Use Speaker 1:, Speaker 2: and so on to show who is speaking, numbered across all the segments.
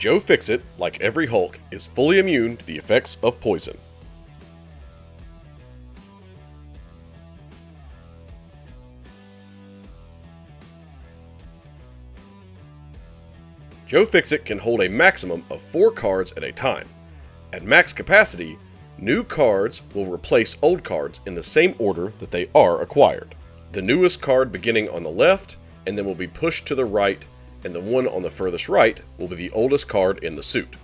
Speaker 1: Joe Fixit, like every Hulk, is fully immune to the effects of poison. Joe Fixit can hold a maximum of 4 cards at a time. At max capacity, new cards will replace old cards in the same order that they are acquired. The newest card beginning on the left and then will be pushed to the right, and the one on the furthest right will be the oldest card in the suit.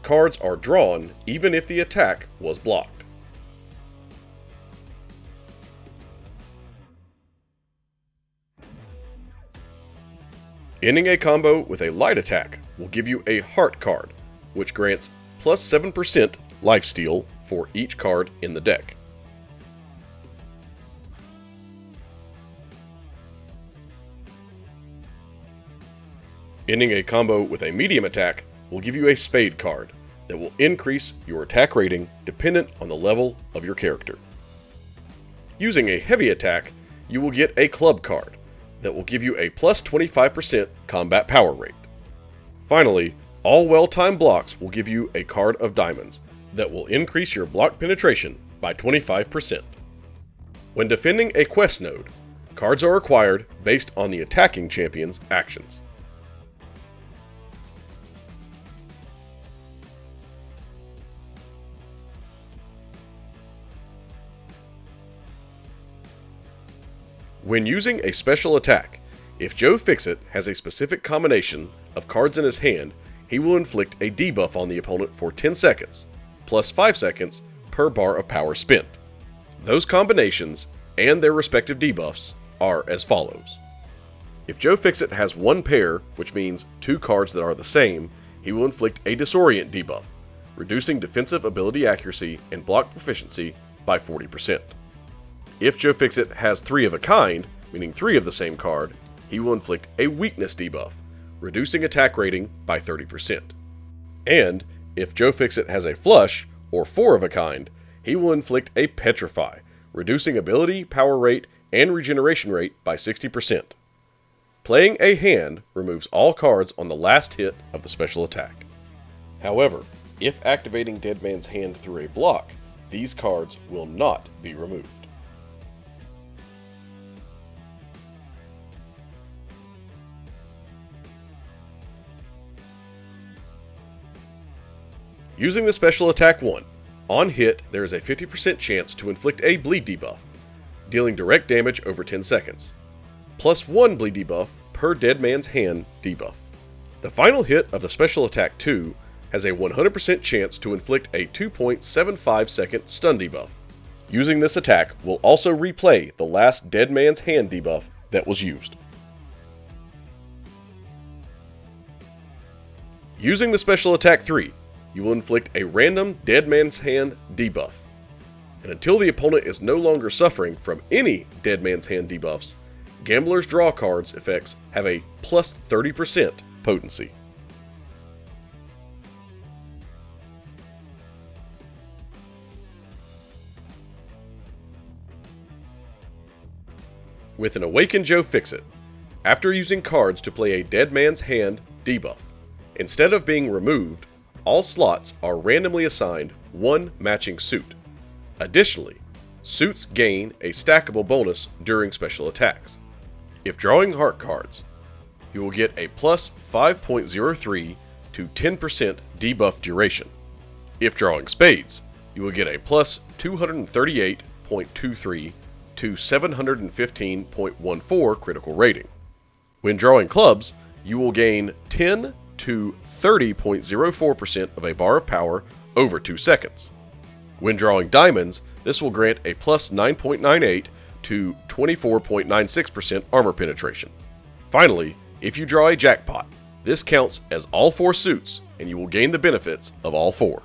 Speaker 1: Cards are drawn even if the attack was blocked. Ending a combo with a light attack will give you a heart card, which grants plus 7% lifesteal for each card in the deck. Ending a combo with a medium attack will give you a spade card that will increase your attack rating dependent on the level of your character. Using a heavy attack, you will get a club card that will give you a plus 25% combat power rate. Finally, all well-timed blocks will give you a card of diamonds that will increase your block penetration by 25%. When defending a quest node, cards are acquired based on the attacking champion's actions. When using a special attack, if Joe Fixit has a specific combination of cards in his hand, he will inflict a debuff on the opponent for 10 seconds, plus 5 seconds per bar of power spent. Those combinations and their respective debuffs are as follows. If Joe Fixit has one pair, which means 2 cards that are the same, he will inflict a disorient debuff, reducing defensive ability accuracy and block proficiency by 40%. If Joe Fixit has 3 of a kind, meaning 3 of the same card, he will inflict a weakness debuff, reducing attack rating by 30%. And if Joe Fixit has a flush, or 4 of a kind, he will inflict a petrify, reducing ability, power rate, and regeneration rate by 60%. Playing a hand removes all cards on the last hit of the special attack. However, if activating Dead Man's Hand through a block, these cards will not be removed. Using the special attack 1, on hit there is a 50% chance to inflict a bleed debuff, dealing direct damage over 10 seconds, plus 1 bleed debuff per Dead Man's Hand debuff. The final hit of the special attack 2 has a 100% chance to inflict a 2.75 second stun debuff. Using this attack will also replay the last Dead Man's Hand debuff that was used. Using the special attack 3, you will inflict a random Dead Man's Hand debuff. And until the opponent is no longer suffering from any Dead Man's Hand debuffs, Gambler's Draw cards effects have a plus 30% potency. With an Awakened Joe Fixit, after using cards to play a Dead Man's Hand debuff, instead of being removed, all slots are randomly assigned one matching suit. Additionally, suits gain a stackable bonus during special attacks. If drawing heart cards, you will get a plus 5.03 to 10% debuff duration. If drawing spades, you will get a plus 238.23 to 715.14 critical rating. When drawing clubs, you will gain 10 to 30.04% of a bar of power over 2 seconds. When drawing diamonds, this will grant a plus 9.98 to 24.96% armor penetration. Finally, if you draw a jackpot, this counts as all 4 suits and you will gain the benefits of all 4.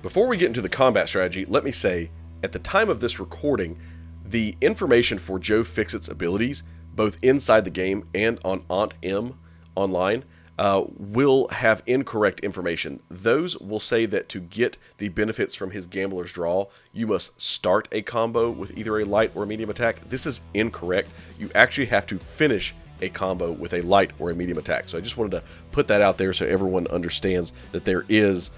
Speaker 1: Before we get into the combat strategy, let me say, at the time of this recording, the information for Joe Fixit's abilities, both inside the game and on Aunt M online, will have incorrect information. Those will say that to get the benefits from his Gambler's Draw, you must start a combo with either a light or a medium attack. This is incorrect. You actually have to finish a combo with a light or a medium attack. So I just wanted to put that out there so everyone understands that there is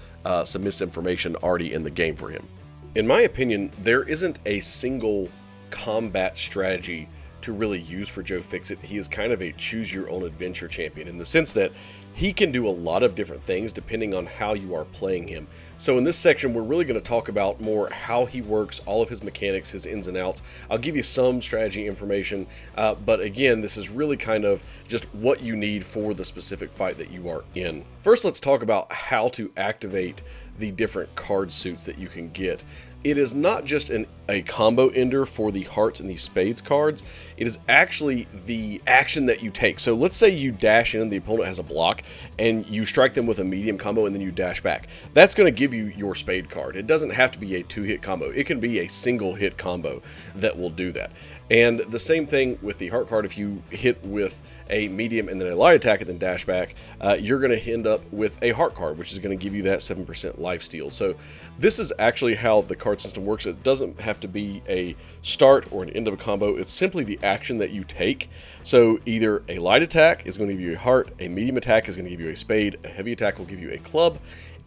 Speaker 1: some misinformation already in the game for him. In my opinion, there isn't a single combat strategy to really use for Joe Fixit. He is kind of a choose your own adventure champion in the sense that he can do a lot of different things depending on how you are playing him. So in this section, we're really going to talk about more how he works, all of his mechanics, his ins and outs. I'll give you some strategy information, but again, this is really kind of just what you need for the specific fight that you are in. First, let's talk about how to activate the different card suits that you can get. It is not just a combo ender for the hearts and the spades cards. It is actually the action that you take. So let's say you dash in and the opponent has a block and you strike them with a medium combo and then you dash back. That's going to give you your spade card. It doesn't have to be a 2-hit combo. It can be a single hit combo that will do that. And the same thing with the heart card. If you hit with a medium and then a light attack and then dash back, you're going to end up with a heart card, which is going to give you that 7% lifesteal. So this is actually how the card system works. It doesn't have to be a start or an end of a combo. It's simply the action that you take. So either a light attack is going to give you a heart, a medium attack is going to give you a spade, a heavy attack will give you a club,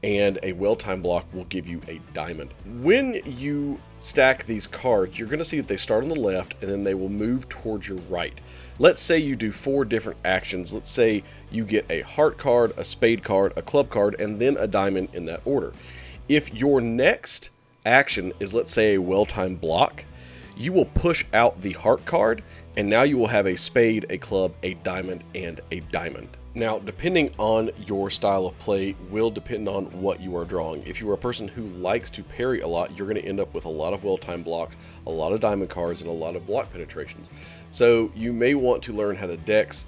Speaker 1: and a well-timed block will give you a diamond. When you stack these cards, you're going to see that they start on the left and then they will move towards your right. Let's say you do 4 different actions. Let's say you get a heart card, a spade card, a club card, and then a diamond in that order. If your next action is, let's say, a well-timed block, you will push out the heart card, and now you will have a spade, a club, a diamond, and a diamond. Now, depending on your style of play will depend on what you are drawing. If you are a person who likes to parry a lot, you're going to end up with a lot of well-timed blocks, a lot of diamond cards, and a lot of block penetrations. So you may want to learn how to dex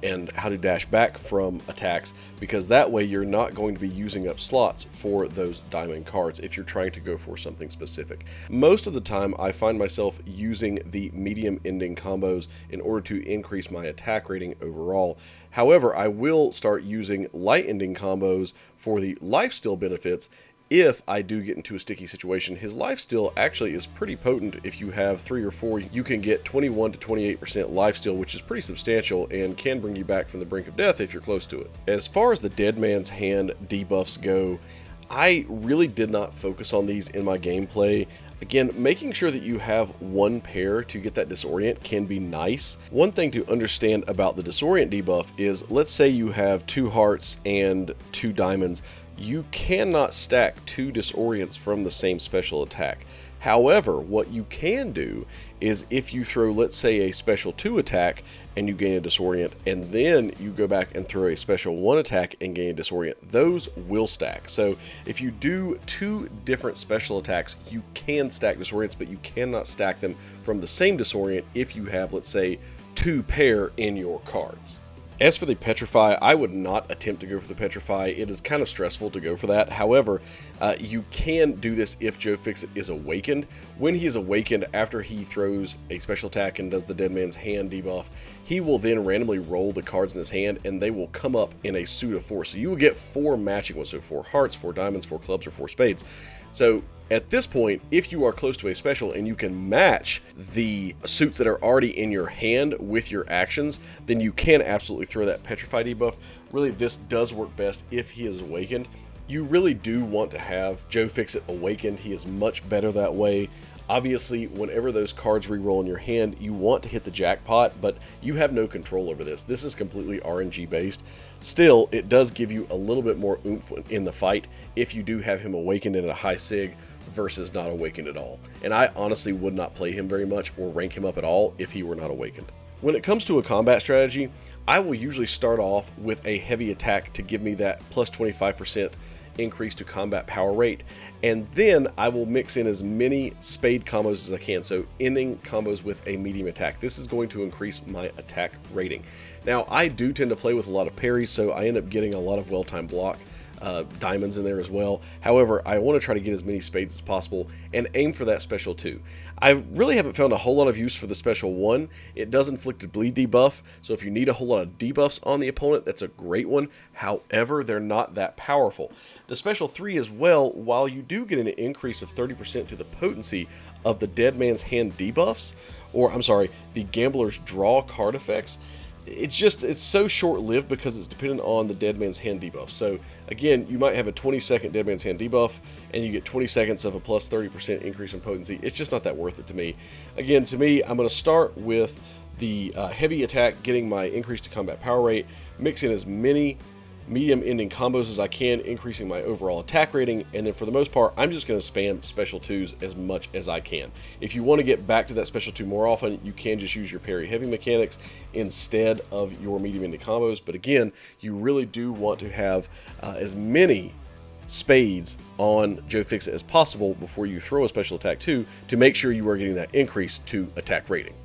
Speaker 1: and how to dash back from attacks, because that way you're not going to be using up slots for those diamond cards if you're trying to go for something specific. Most of the time I find myself using the medium ending combos in order to increase my attack rating overall. However, I will start using light ending combos for the lifesteal benefits. If I do get into a sticky situation, his lifesteal actually is pretty potent. If you have 3 or 4, you can get 21 to 28% lifesteal, which is pretty substantial and can bring you back from the brink of death if you're close to it. As far as the Dead Man's Hand debuffs go, I really did not focus on these in my gameplay. Again, making sure that you have 1 pair to get that disorient can be nice. One thing to understand about the disorient debuff is, let's say you have 2 hearts and 2 diamonds. You cannot stack 2 disorients from the same special attack. However, what you can do is if you throw, let's say, a special 2 attack and you gain a disorient, and then you go back and throw a special 1 attack and gain a disorient, those will stack. So if you do 2 different special attacks, you can stack disorients, but you cannot stack them from the same disorient if you have, let's say, 2 pair in your cards. As for the Petrify, I would not attempt to go for the Petrify. It is kind of stressful to go for that. However, you can do this if Joe Fixit is awakened. When he is awakened after he throws a special attack and does the Dead Man's Hand debuff, he will then randomly roll the cards in his hand and they will come up in a suit of 4. So you will get 4 matching ones, so 4 hearts, 4 diamonds, 4 clubs, or 4 spades. So at this point, if you are close to a special and you can match the suits that are already in your hand with your actions, then you can absolutely throw that Petrify debuff. Really, this does work best if he is awakened. You really do want to have Joe Fixit awakened. He is much better that way. Obviously, whenever those cards reroll in your hand, you want to hit the jackpot, but you have no control over this. This is completely RNG based. Still, it does give you a little bit more oomph in the fight if you do have him awakened in a high sig versus not awakened at all. And I honestly would not play him very much or rank him up at all if he were not awakened. When it comes to a combat strategy, I will usually start off with a heavy attack to give me that plus 25% increase to combat power rate, and then I will mix in as many spade combos as I can, so ending combos with a medium attack. This is going to increase my attack rating. Now, I do tend to play with a lot of parries, so I end up getting a lot of well-timed block diamonds in there as well. However, I want to try to get as many spades as possible and aim for that special 2. I really haven't found a whole lot of use for the special 1. It does inflict a bleed debuff, so if you need a whole lot of debuffs on the opponent, that's a great one. However, they're not that powerful. The special 3 as well, while you do get an increase of 30% to the potency of the Dead Man's Hand debuffs, or I'm sorry, the Gambler's Draw card effects, it's so short-lived because it's dependent on the Dead Man's Hand debuff. So again, you might have a 20-second Dead Man's Hand debuff and you get 20 seconds of a plus 30% increase in potency. It's just not that worth it to me. Again, to me, I'm going to start with the heavy attack, getting my increase to combat power rate, mix in as many medium ending combos as I can, increasing my overall attack rating, and then for the most part, I'm just going to spam special 2s as much as I can. If you want to get back to that special 2 more often, you can just use your parry heavy mechanics instead of your medium ending combos, but again, you really do want to have as many spades on Joe Fixit as possible before you throw a special attack 2 to make sure you are getting that increase to attack rating.